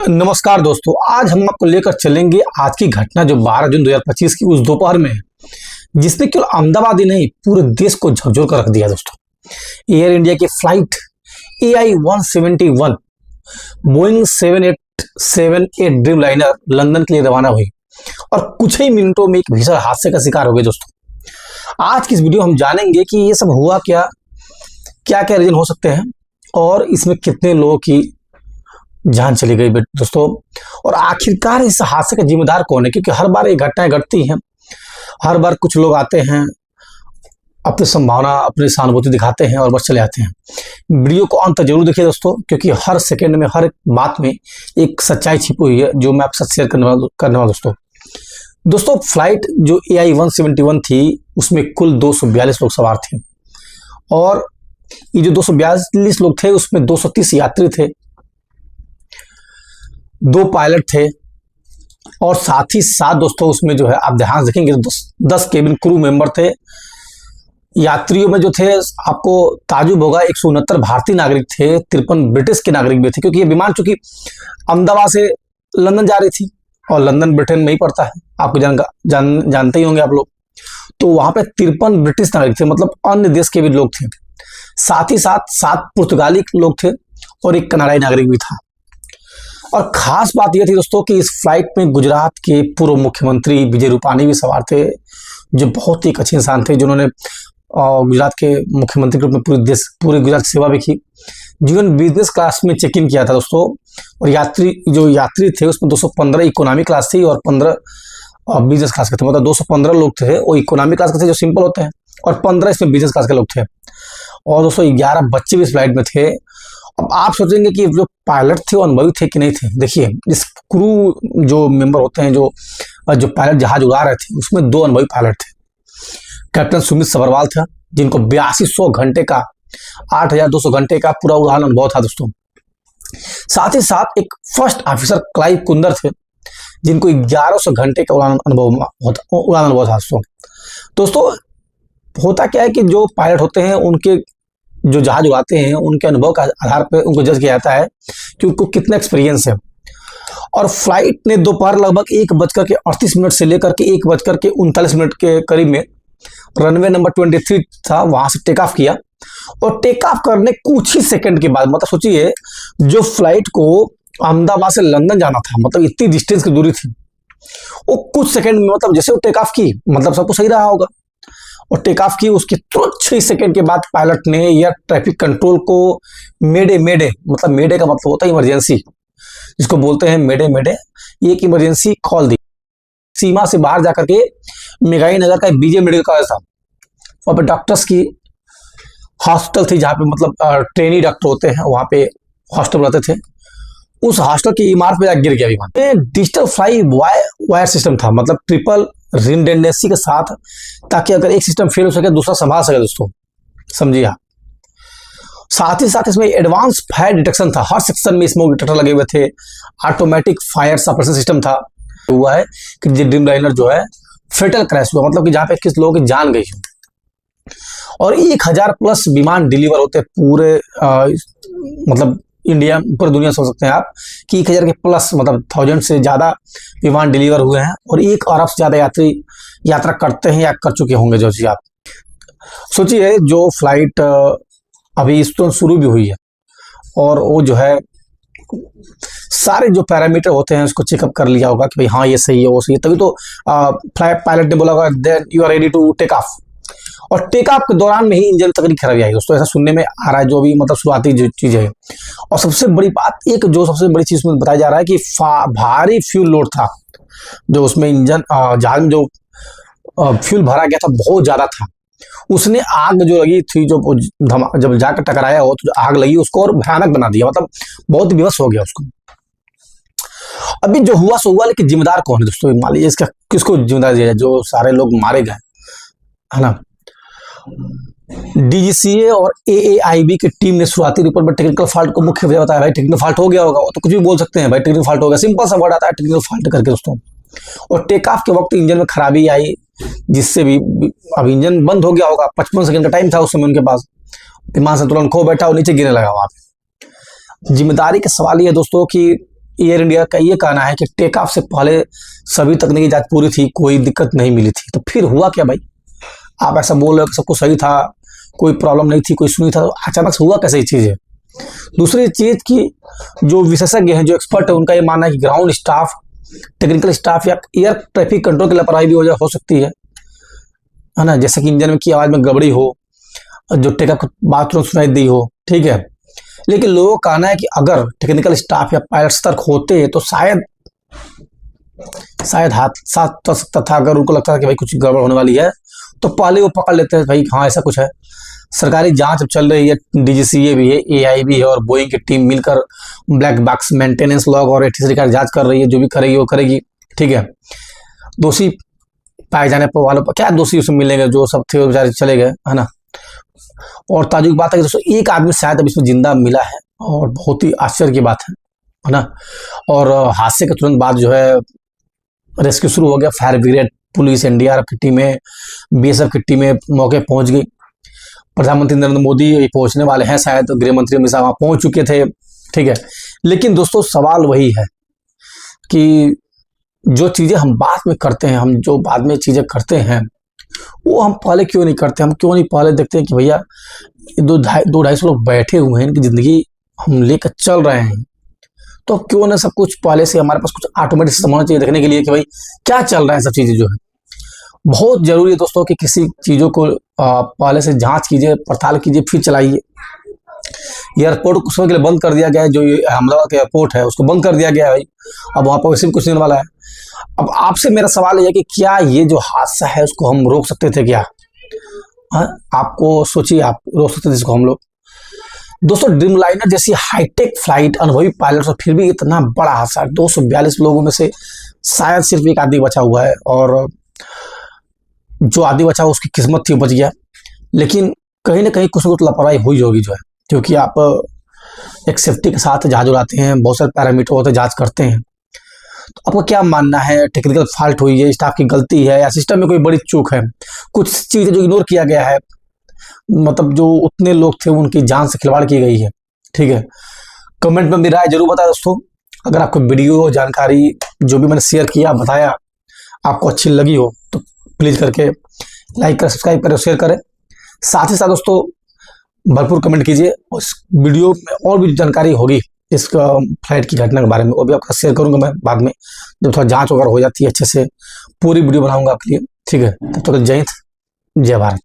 नमस्कार दोस्तों, आज हम आपको लेकर चलेंगे आज की घटना जो 12 जून 2025 की उस दोपहर में है, जिसने केवल अहमदाबाद ही नहीं पूरे देश को झकझोर कर रख दिया। दोस्तों, एयर इंडिया की flight AI-171 Boeing 787 dream liner London के लिए रवाना हुई और कुछ ही मिनटों में एक भीषण हादसे का शिकार हो गए। दोस्तों, आज की इस वीडियो हम जानेंगे कि ये सब हुआ क्या क्या क्या रीजन हो सकते हैं और इसमें कितने लोगों की जान चली गई दोस्तों, और आखिरकार इस हादसे का जिम्मेदार कौन है। क्योंकि हर बार ये घटनाएं घटती हैं, हर बार कुछ लोग आते हैं, अपनी संभावना अपनी सहानुभूति दिखाते हैं और बस चले आते हैं। वीडियो को अंत तक जरूर देखिए दोस्तों, क्योंकि हर सेकंड में हर बात में एक सच्चाई छिपी हुई है जो मैं आपके साथ शेयर करने वाला दोस्तों, फ्लाइट जो AI-171 थी उसमें कुल 242 लोग सवार थे और ये जो 242 लोग थे उसमें 230 यात्री थे, 2 पायलट थे और साथ ही साथ दोस्तों उसमें जो है आप ध्यान रखेंगे 10 केबिन क्रू मेंबर थे। यात्रियों में जो थे आपको ताजुब होगा 169 भारतीय नागरिक थे, 53 ब्रिटिश के नागरिक भी थे, क्योंकि ये विमान चूंकि अहमदाबाद से लंदन जा रही थी और लंदन ब्रिटेन में ही पड़ता है, आपको जानते ही होंगे आप लोग। तो वहां पे 53 ब्रिटिश नागरिक थे, मतलब अन्य देश के भी लोग थे। साथ ही साथ 7 पुर्तगाली लोग थे और एक कनाडाई नागरिक भी था। और खास बात यह थी दोस्तों कि इस फ्लाइट में गुजरात के पूर्व मुख्यमंत्री विजय रूपानी भी सवार थे, जो बहुत ही एक अच्छे इंसान थे, जिन्होंने गुजरात के मुख्यमंत्री के रूप में पूरे गुजरात की सेवा भी की, जिन्होंने बिजनेस क्लास में चेक इन किया था दोस्तों। और यात्री थे उसमें 215 इकोनॉमी क्लास थी और 15 बिजनेस क्लास के थे, मतलब 215 लोग थे वो इकोनॉमी क्लास के थे जो सिंपल होते हैं, और 15 इसमें बिजनेस क्लास के लोग थे, और 211 बच्चे भी इस फ्लाइट में थे। अब आप सोचेंगे कि जो पायलट थे वो अनुभवी थे कि नहीं थे। देखिए, इस क्रू जो मेंबर होते हैं, जो पायलट जहाज उड़ा रहे थे, उसमें 2 अनुभवी पायलट थे। कैप्टन सुमित सभरवाल था, जिनको 8200 घंटे का 8200 घंटे का पूरा उड़ान अनुभव था दोस्तों। साथ ही साथ एक फर्स्ट ऑफिसर क्लाइव कुंदर थे, जिनको 1100 घंटे का उड़ान अनुभव था दोस्तों। होता क्या है कि जो पायलट होते हैं उनके जो जहाज उड़ाते हैं उनके अनुभव के आधार पर उनको जज किया जाता है कि उनको कितना एक्सपीरियंस है। और फ्लाइट ने दोपहर लगभग 1:38 से लेकर के 1:39 के करीब में रनवे नंबर 23 था, वहां से टेक ऑफ किया। और टेक ऑफ करने कुछ ही सेकंड के बाद, मतलब सोचिए, जो फ्लाइट को अहमदाबाद से लंदन जाना था, मतलब इतनी डिस्टेंस की दूरी थी, वो कुछ सेकंड में, मतलब जैसे वो टेक ऑफ की, मतलब सब कुछ सही रहा होगा और टेक ऑफ की, उसके तुरंत 6 सेकंड के बाद पायलट ने एयर ट्रैफिक कंट्रोल को मेडे मतलब मेडे का मतलब होता है इमरजेंसी, जिसको बोलते हैं मेडे, ये एक इमरजेंसी कॉल दी। सीमा से बाहर जाकर के मेघाई नगर का बीजे मेडिकल कॉलेज था, वहाँ पे डॉक्टर्स की हॉस्पिटल थी, जहाँ पे मतलब ट्रेनी डॉक्टर होते हैं, वहाँ पे हॉस्टल रहते थे। उस हॉस्टल की इमारत पे जाकर गिर गया विमान। डिजिटल फ्लाई वायर सिस्टम था, मतलब ट्रिपल रिडंडेंसी के साथ, ताकि अगर एक सिस्टम फेल हो सके दूसरा संभाल सके दोस्तों, समझिए आप। साथ ही साथ इसमें एडवांस फायर डिटेक्शन था, हर सेक्शन में स्मोक डिटेक्टर लगे हुए थे, ऑटोमेटिक फायर सप्रेशन सिस्टम था। हुआ है कि ड्रीम लाइनर जो है फेटल क्रैश हुआ, मतलब कि जहां पे किस लोगों की जान गई है। और 1000+ विमान डिलीवर होते पूरे मतलब इंडिया, पूरी दुनिया सोच सकते हैं आप कि 1000 के प्लस, मतलब 1000 से ज्यादा विमान डिलीवर हुए हैं और 1 अरब से ज्यादा यात्री यात्रा करते हैं या कर चुके होंगे। जो चीज आप सोचिए, जो फ्लाइट अभी इस तुरंत शुरू भी हुई है और वो जो है सारे जो पैरामीटर होते हैं उसको चेकअप कर लिया होगा कि भाई हाँ ये सही है वो सही है, तभी तो फ्लाइट पायलट ने बोला होगा then you are ready to take off. और टेक ऑफ के दौरान में ही इंजन तकनीक खराबी आई दोस्तों, ऐसा सुनने में आ रहा है, जो भी मतलब शुरुआती जो चीज है। और सबसे बड़ी बात, सबसे बड़ी चीज उसमें बताया जा रहा है कि भारी फ्यूल लोड था, जो उसमें इंजन जहाज में जो फ्यूल भरा गया था बहुत ज्यादा था, उसने आग जो लगी थी, जब जाकर टकराया हो तो जो आग लगी उसको और भयानक बना दिया, मतलब बहुत विवश हो गया उसको। अभी जो हुआ सो हुआ, लेकिन जिम्मेदार कौन है दोस्तों? मान लीजिए इसका किसको जिम्मेदार दिया जाए, जो सारे लोग मारे गए, है ना। DGCA और AAIB की टीम ने शुरुआती रिपोर्ट में टेक्निकल फॉल्ट को मुख्य वजह बताया। भाई टेक्निकल फॉल्ट हो गया होगा, तो कुछ भी बोल सकते हैं, भाई टेक्निकल फॉल्ट हो गया, सिंपल सा वर्ड आता है टेक्निकल फॉल्ट करके दोस्तों। और टेक ऑफ के वक्त इंजन में खराबी आई, जिससे भी अब इंजन बंद हो गया होगा। 55 सेकंड का टाइम था उस समय उनके पास, विमान संतुलन खो बैठा और नीचे गिरने लगा वहां पे। जिम्मेदारी का सवाल ये है दोस्तों कि एयर इंडिया का ये कहना है कि टेक ऑफ से पहले सभी तकनीकी जांच पूरी थी, कोई दिक्कत नहीं मिली थी। तो फिर हुआ क्या भाई? आप ऐसा बोल रहे हो कि सब कुछ सही था, कोई प्रॉब्लम नहीं थी, कोई सुनी था, तो अचानक से हुआ कैसे ये चीज़ है? दूसरी चीज़ की जो विशेषज्ञ हैं, जो एक्सपर्ट है, उनका ये मानना है कि ग्राउंड स्टाफ, टेक्निकल स्टाफ या एयर ट्रैफिक कंट्रोल की लापरवाही भी हो सकती है ना। जैसे कि इंजन की आवाज़ में गड़बड़ी हो, जो टेकअप बात तुरंत सुनाई दी हो, ठीक है। लेकिन लोगों का कहना है कि अगर टेक्निकल स्टाफ या पायलट सतर्क होते तो शायद हाथ साथ तो सकता था। अगर उनको लगता था कि भाई कुछ गड़बड़ होने वाली है तो पहले वो पकड़ लेते हैं भाई हाँ ऐसा कुछ है। सरकारी जांच अब चल रही है, डीजीसीए भी है, एआई भी है और बोइंग की टीम मिलकर ब्लैक बॉक्स मेंटेनेंस लॉग और एटीसी का जांच कर रही है। जो भी करेगी वो करेगी, ठीक है। दोषी पाए जाने पर वालों पर क्या दोषी उसमें मिलेंगे, जो सब थे वो बेचारे चले गए, है ना। और ताजुब बात है कि दोस्तों एक आदमी शायद अब इसमें जिंदा मिला है और बहुत ही आश्चर्य की बात है ना। और हादसे के तुरंत बाद जो है रेस्क्यू शुरू हो गया। फायर ब्रिगेड, पुलिस, एनडीआरएफ की टीमें, बीएसएफ की टीमें मौके पहुंच गई। प्रधानमंत्री नरेंद्र मोदी पहुंचने वाले हैं, शायद गृह मंत्री अमित शाह वहां पहुंच चुके थे, ठीक है। लेकिन दोस्तों सवाल वही है कि जो चीजें हम बाद में करते हैं, हम जो बाद में चीजें करते हैं वो हम पहले क्यों नहीं करते? हम क्यों नहीं पहले देखते हैं कि भैया 200-250 लोग बैठे हुए हैं, इनकी जिंदगी हम लेकर चल रहे हैं, तो क्यों ना सब कुछ पहले से हमारे पास कुछ ऑटोमेटिक सिस्टम होना चाहिए देखने के लिए कि भाई क्या चल रहा है। सब चीजें जो है बहुत जरूरी है दोस्तों कि किसी चीजों को पहले से जांच कीजिए, पड़ताल कीजिए, फिर चलाइए। एयरपोर्ट को कुछ समय के लिए बंद कर दिया गया है, जो अहमदाबाद का एयरपोर्ट है उसको बंद कर दिया गया है भाई। अब वहां पर वैसे भी कुछ नहीं होने वाला है। अब आपसे मेरा सवाल यह है कि क्या ये जो हादसा है उसको हम रोक सकते थे क्या? आपको सोचिए, आप रोक सकते थे इसको हम लोग? दोस्तों ड्रीमलाइनर जैसी हाईटेक फ्लाइट, अनुभवी पायलट और फिर भी इतना बड़ा हादसा, 242 लोगों में से शायद सिर्फ एक आदमी बचा हुआ है और जो आदमी बचा उसकी किस्मत थी, बच गया। लेकिन कहीं ना कहीं कुछ ना कुछ लापरवाही हुई होगी जो है, क्योंकि आप एक सेफ्टी के साथ जहाज उड़ाते हैं, बहुत सारे पैरामीटर होते हैं, जांच करते हैं। तो आपको क्या मानना है? टेक्निकल फॉल्ट हुई है, स्टाफ की गलती है, या सिस्टम में कोई बड़ी चूक है? कुछ चीजें जो इग्नोर किया गया है, मतलब जो उतने लोग थे उनकी जान से खिलवाड़ की गई है, ठीक है। कमेंट में मेरी राय जरूर बताएं दोस्तों। अगर आपको वीडियो जानकारी जो भी मैंने शेयर किया, बताया, आपको अच्छी लगी हो तो प्लीज करके लाइक करें, सब्सक्राइब करें, शेयर करें। साथ ही साथ दोस्तों भरपूर कमेंट कीजिए। उस वीडियो में और भी जानकारी होगी इस फ्लाइट की घटना के बारे में, वो भी आपका शेयर करूंगा मैं बाद में, जब थोड़ा जांच वगैरह हो जाती है अच्छे से पूरी वीडियो बनाऊंगा आपके लिए, ठीक है। तब तक जय हिंद, जय भारत।